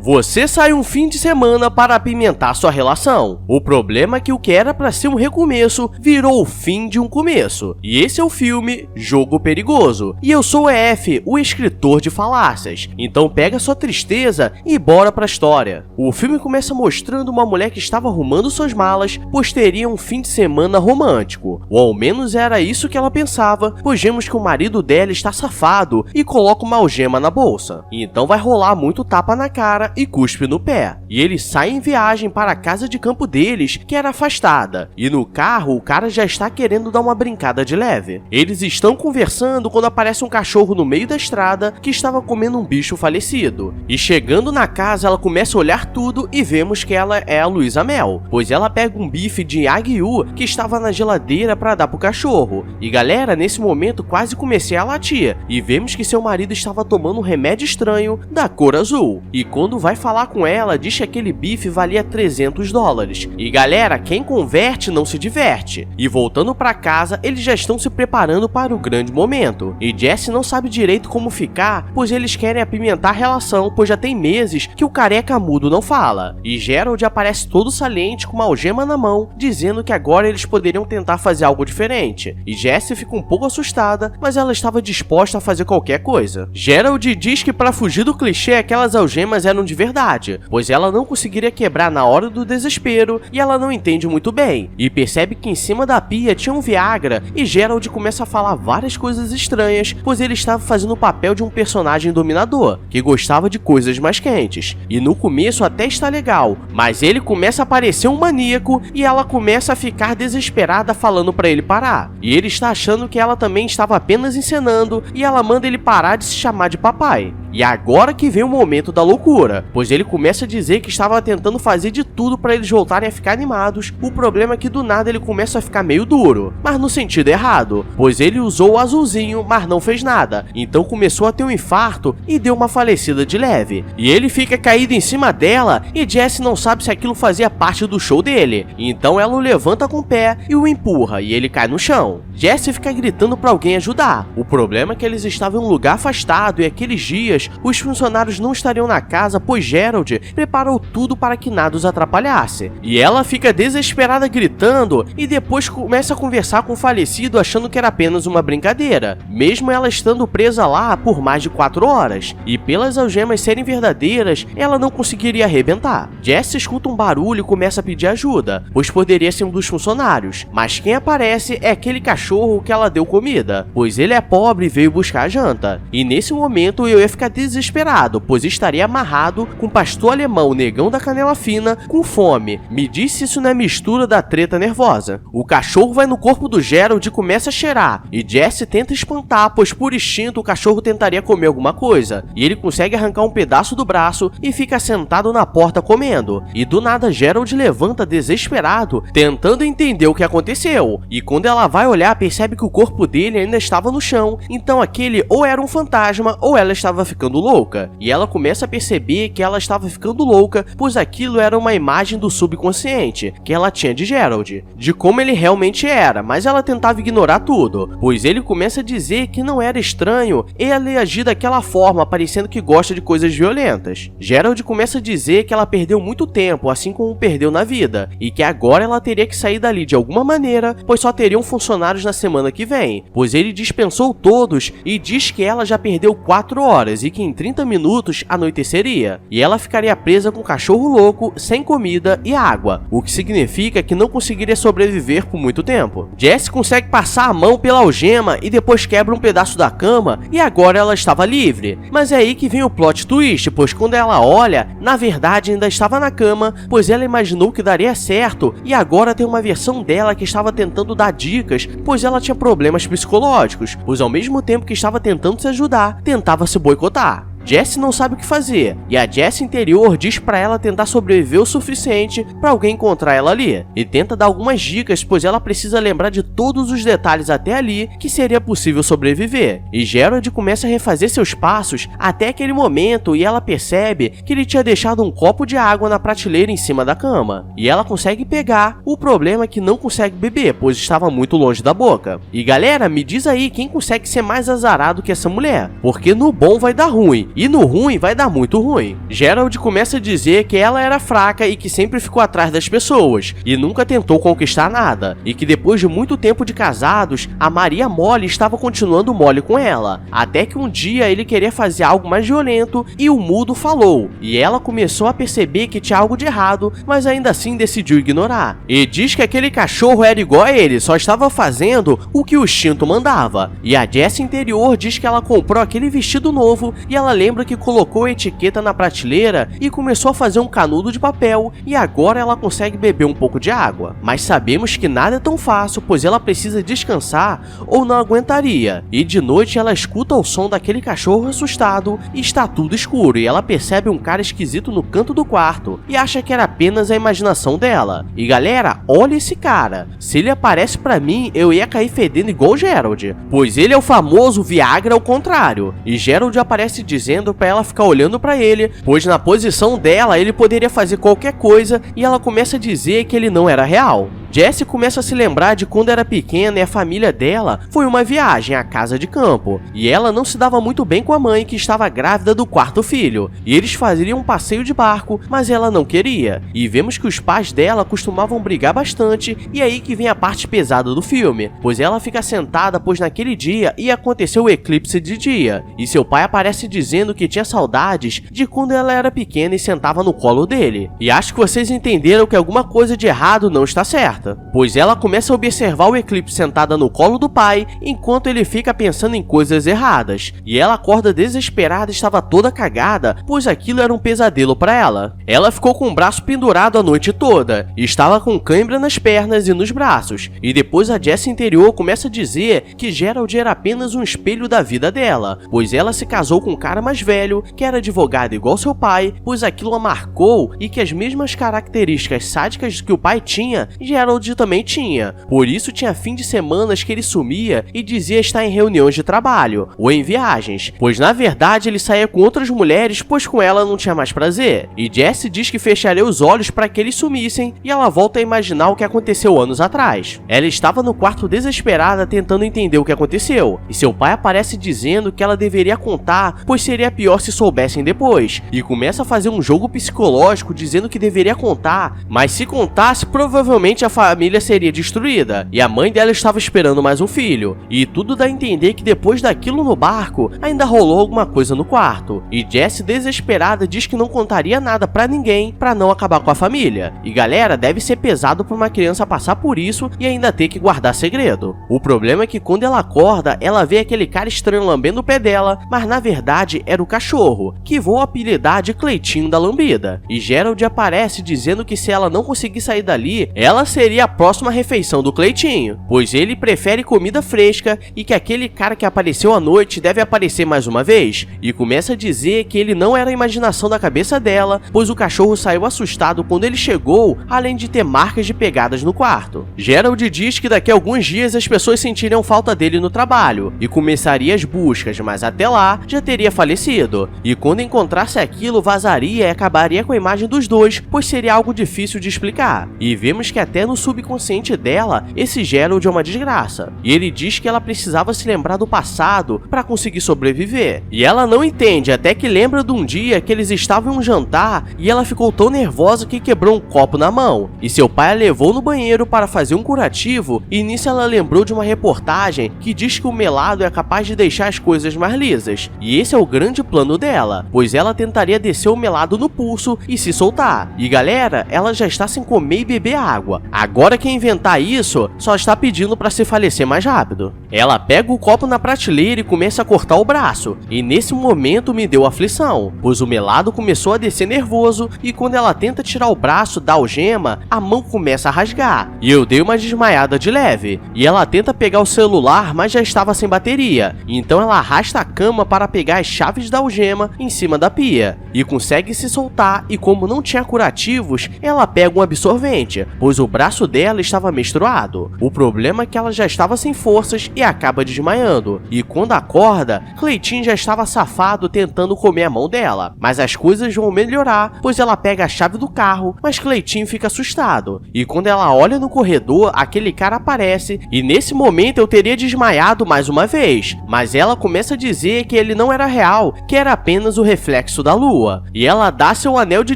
Você sai um fim de semana para apimentar sua relação. O problema é que o que era para ser um recomeço virou o fim de um começo. E esse é o filme Jogo Perigoso. E eu sou o EF, o escritor de falácias. Então pega sua tristeza e bora pra história. O filme começa mostrando uma mulher que estava arrumando suas malas, pois teria um fim de semana romântico. Ou ao menos era isso que ela pensava, pois vemos que o marido dela está safado e coloca uma algema na bolsa. Então vai rolar muito tapa na cara e cuspe no pé. E eles saem em viagem para a casa de campo deles, que era afastada. E no carro, o cara já está querendo dar uma brincada de leve. Eles estão conversando quando aparece um cachorro no meio da estrada que estava comendo um bicho falecido. E chegando na casa, ela começa a olhar tudo e vemos que ela é a Luísa Mel, pois ela pega um bife de Aguiú que estava na geladeira para dar pro cachorro. E galera, nesse momento quase comecei a latir. E vemos que seu marido estava tomando um remédio estranho da cor azul. E quando vai falar com ela, diz que aquele bife valia $300. E galera, quem converte não se diverte. E voltando para casa, eles já estão se preparando para o grande momento. E Jesse não sabe direito como ficar, pois eles querem apimentar a relação, pois já tem meses que o careca mudo não fala. E Gerald aparece todo saliente com uma algema na mão, dizendo que agora eles poderiam tentar fazer algo diferente. E Jesse fica um pouco assustada, mas ela estava disposta a fazer qualquer coisa. Gerald diz que para fugir do clichê, aquelas algemas eram de verdade, pois ela não conseguiria quebrar na hora do desespero e ela não entende muito bem. E percebe que em cima da pia tinha um Viagra e Gerald começa a falar várias coisas estranhas, pois ele estava fazendo o papel de um personagem dominador, que gostava de coisas mais quentes. E no começo até está legal, mas ele começa a parecer um maníaco e ela começa a ficar desesperada falando para ele parar. E ele está achando que ela também estava apenas encenando e ela manda ele parar de se chamar de papai. E agora que vem o momento da loucura, pois ele começa a dizer que estava tentando fazer de tudo para eles voltarem a ficar animados. O problema é que do nada ele começa a ficar meio duro, mas no sentido errado, pois ele usou o azulzinho, mas não fez nada. Então começou a ter um infarto e deu uma falecida de leve. E ele fica caído em cima dela e Jesse não sabe se aquilo fazia parte do show dele. Então ela o levanta com o pé e o empurra e ele cai no chão. Jesse fica gritando para alguém ajudar. O problema é que eles estavam em um lugar afastado e aqueles dias os funcionários não estariam na casa, pois Gerald preparou tudo para que nada os atrapalhasse. E ela fica desesperada gritando e depois começa a conversar com o falecido achando que era apenas uma brincadeira, mesmo ela estando presa lá por mais de 4 horas. E pelas algemas serem verdadeiras, ela não conseguiria arrebentar. Jesse escuta um barulho e começa a pedir ajuda, pois poderia ser um dos funcionários, mas quem aparece é aquele cachorro que ela deu comida, pois ele é pobre e veio buscar a janta. E nesse momento eu ia ficar desesperado, pois estaria amarrado com o pastor alemão negão da canela fina com fome. Me diz se isso não é mistura da treta nervosa. O cachorro vai no corpo do Gerald e começa a cheirar, e Jesse tenta espantar, pois por instinto o cachorro tentaria comer alguma coisa, e ele consegue arrancar um pedaço do braço e fica sentado na porta comendo. E do nada Gerald levanta desesperado, tentando entender o que aconteceu, e quando ela vai olhar percebe que o corpo dele ainda estava no chão, então aquele ou era um fantasma ou ela estava ficando louca. E ela começa a perceber que ela estava ficando louca, pois aquilo era uma imagem do subconsciente que ela tinha de Gerald, de como ele realmente era, mas ela tentava ignorar tudo, pois ele começa a dizer que não era estranho ele agir daquela forma, parecendo que gosta de coisas violentas. Gerald começa a dizer que ela perdeu muito tempo, assim como perdeu na vida, e que agora ela teria que sair dali de alguma maneira, pois só teriam funcionários na semana que vem, pois ele dispensou todos e diz que ela já perdeu 4 horas e que em 30 minutos anoiteceria, e ela ficaria presa com o cachorro louco, sem comida e água, o que significa que não conseguiria sobreviver por muito tempo. Jesse consegue passar a mão pela algema e depois quebra um pedaço da cama e agora ela estava livre. Mas é aí que vem o plot twist, pois quando ela olha, na verdade ainda estava na cama, pois ela imaginou que daria certo e agora tem uma versão dela que estava tentando dar dicas, pois ela tinha problemas psicológicos, pois ao mesmo tempo que estava tentando se ajudar, tentava se boicotar. Jesse não sabe o que fazer, e a Jesse interior diz pra ela tentar sobreviver o suficiente pra alguém encontrar ela ali, e tenta dar algumas dicas, pois ela precisa lembrar de todos os detalhes até ali que seria possível sobreviver. E Gerald começa a refazer seus passos até aquele momento e ela percebe que ele tinha deixado um copo de água na prateleira em cima da cama, e ela consegue pegar. O problema é que não consegue beber, pois estava muito longe da boca. E galera, me diz aí quem consegue ser mais azarado que essa mulher, porque no bom vai dar ruim, e no ruim vai dar muito ruim. Gerald começa a dizer que ela era fraca e que sempre ficou atrás das pessoas e nunca tentou conquistar nada, e que depois de muito tempo de casados, a Maria mole estava continuando mole com ela, até que um dia ele queria fazer algo mais violento e o mudo falou, e ela começou a perceber que tinha algo de errado, mas ainda assim decidiu ignorar. E diz que aquele cachorro era igual a ele, só estava fazendo o que o instinto mandava. E a Jessie interior diz que ela comprou aquele vestido novo e ela lembra que colocou a etiqueta na prateleira e começou a fazer um canudo de papel, e agora ela consegue beber um pouco de água. Mas sabemos que nada é tão fácil, pois ela precisa descansar ou não aguentaria. E de noite ela escuta o som daquele cachorro assustado e está tudo escuro, e ela percebe um cara esquisito no canto do quarto e acha que era apenas a imaginação dela. E galera, olha esse cara. Se ele aparece pra mim, eu ia cair fedendo igual o Gerald, pois ele é o famoso Viagra ao contrário. E Gerald aparece dizendo pra ela ficar olhando pra ele, pois na posição dela ele poderia fazer qualquer coisa, e ela começa a dizer que ele não era real. Jessie começa a se lembrar de quando era pequena e a família dela foi uma viagem à casa de campo, e ela não se dava muito bem com a mãe, que estava grávida do quarto filho, e eles faziam um passeio de barco, mas ela não queria. E vemos que os pais dela costumavam brigar bastante, e é aí que vem a parte pesada do filme, pois ela fica sentada, pois naquele dia ia acontecer o eclipse de dia, e seu pai aparece dizendo que tinha saudades de quando ela era pequena e sentava no colo dele. E acho que vocês entenderam que alguma coisa de errado não está certa, pois ela começa a observar o eclipse sentada no colo do pai, enquanto ele fica pensando em coisas erradas, e ela acorda desesperada e estava toda cagada, pois aquilo era um pesadelo para ela. Ela ficou com o braço pendurado a noite toda, e estava com cãibra nas pernas e nos braços, e depois a Jessie interior começa a dizer que Gerald era apenas um espelho da vida dela, pois ela se casou com um cara mais velho, que era advogado igual seu pai, pois aquilo a marcou, e que as mesmas características sádicas que o pai tinha, Gerald também tinha. Por isso tinha fim de semanas que ele sumia e dizia estar em reuniões de trabalho ou em viagens, pois na verdade ele saía com outras mulheres, pois com ela não tinha mais prazer. E Jessie diz que fecharia os olhos para que eles sumissem, e ela volta a imaginar o que aconteceu anos atrás. Ela estava no quarto desesperada tentando entender o que aconteceu, e seu pai aparece dizendo que ela deveria contar, pois seria pior se soubessem depois, e começa a fazer um jogo psicológico dizendo que deveria contar, mas se contasse provavelmente a família seria destruída, e a mãe dela estava esperando mais um filho, e tudo dá a entender que depois daquilo no barco, ainda rolou alguma coisa no quarto, e Jessie desesperada diz que não contaria nada pra ninguém pra não acabar com a família. E galera, deve ser pesado pra uma criança passar por isso e ainda ter que guardar segredo. O problema é que quando ela acorda, ela vê aquele cara estranho lambendo o pé dela, mas na verdade era o cachorro, que vou apelidar de Cleitinho da Lambida, e Gerald aparece dizendo que se ela não conseguir sair dali, ela seria a próxima refeição do Cleitinho, pois ele prefere comida fresca e que aquele cara que apareceu à noite deve aparecer mais uma vez, e começa a dizer que ele não era a imaginação da cabeça dela, pois o cachorro saiu assustado quando ele chegou, além de ter marcas de pegadas no quarto. Gerald diz que daqui a alguns dias as pessoas sentiriam falta dele no trabalho e começaria as buscas, mas até lá já teria falecido, e quando encontrasse aquilo vazaria e acabaria com a imagem dos dois, pois seria algo difícil de explicar. E vemos que até no subconsciente dela, esse Gerald é uma desgraça, e ele diz que ela precisava se lembrar do passado para conseguir sobreviver, e ela não entende até que lembra de um dia que eles estavam em um jantar e ela ficou tão nervosa que quebrou um copo na mão, e seu pai a levou no banheiro para fazer um curativo, e nisso ela lembrou de uma reportagem que diz que o melado é capaz de deixar as coisas mais lisas, e esse é o grande plano dela, pois ela tentaria descer o melado no pulso e se soltar. E galera, ela já está sem comer e beber água. Agora quem inventar isso só está pedindo para se falecer mais rápido. Ela pega o copo na prateleira e começa a cortar o braço, e nesse momento me deu aflição, pois o melado começou a descer nervoso, e quando ela tenta tirar o braço da algema, a mão começa a rasgar, e eu dei uma desmaiada de leve, e ela tenta pegar o celular, mas já estava sem bateria, então ela arrasta a cama para pegar as chaves da algema em cima da pia, e consegue se soltar, e como não tinha curativos, ela pega um absorvente, pois o braço braço dela estava menstruado. O problema é que ela já estava sem forças e acaba desmaiando. E quando acorda, Cleitinho já estava safado tentando comer a mão dela. Mas as coisas vão melhorar, pois ela pega a chave do carro, mas Cleitinho fica assustado. E quando ela olha no corredor, aquele cara aparece e nesse momento eu teria desmaiado mais uma vez. Mas ela começa a dizer que ele não era real, que era apenas o reflexo da lua. E ela dá seu anel de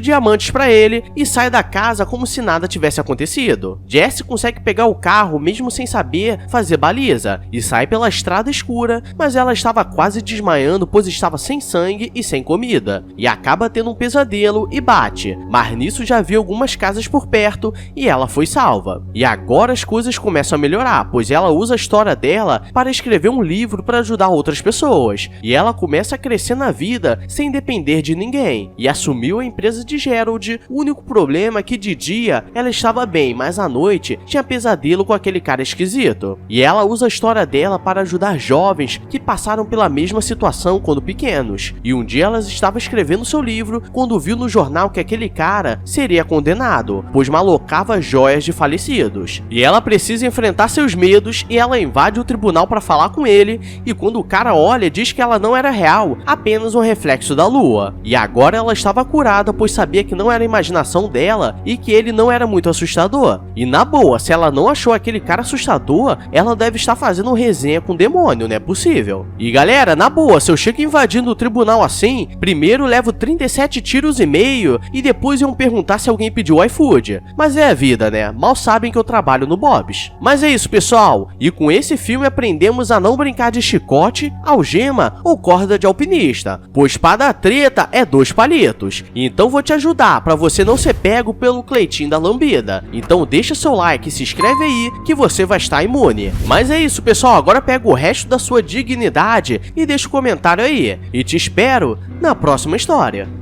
diamantes para ele e sai da casa como se nada tivesse acontecido. Jesse consegue pegar o carro mesmo sem saber fazer baliza e sai pela estrada escura, mas ela estava quase desmaiando pois estava sem sangue e sem comida. E acaba tendo um pesadelo e bate, mas nisso já viu algumas casas por perto e ela foi salva. E agora as coisas começam a melhorar, pois ela usa a história dela para escrever um livro para ajudar outras pessoas. E ela começa a crescer na vida sem depender de ninguém. E assumiu a empresa de Gerald. O único problema é que de dia ela estava bem, mas à noite tinha pesadelo com aquele cara esquisito. E ela usa a história dela para ajudar jovens que passaram pela mesma situação quando pequenos. E um dia ela estava escrevendo seu livro quando viu no jornal que aquele cara seria condenado, pois malocava joias de falecidos. E ela precisa enfrentar seus medos e ela invade o tribunal para falar com ele. E quando o cara olha, diz que ela não era real, apenas um reflexo da lua. E agora ela estava curada, pois sabia que não era imaginação dela e que ele não era muito assustador. E na boa, se ela não achou aquele cara assustador, ela deve estar fazendo resenha com o demônio, não é possível. E galera, na boa, se eu chego invadindo o tribunal assim, primeiro levo 37 tiros e meio e depois iam perguntar se alguém pediu iFood. Mas é a vida, né? Mal sabem que eu trabalho no Bob's. Mas é isso, pessoal. E com esse filme aprendemos a não brincar de chicote, algema ou corda de alpinista, pois para dar treta é 2 palitos. Então vou te ajudar para você não ser pego pelo Cleitinho da lambida. Então deixa seu like e se inscreve aí que você vai estar imune. Mas é isso, pessoal. Agora pega o resto da sua dignidade e deixa o comentário aí. E te espero na próxima história.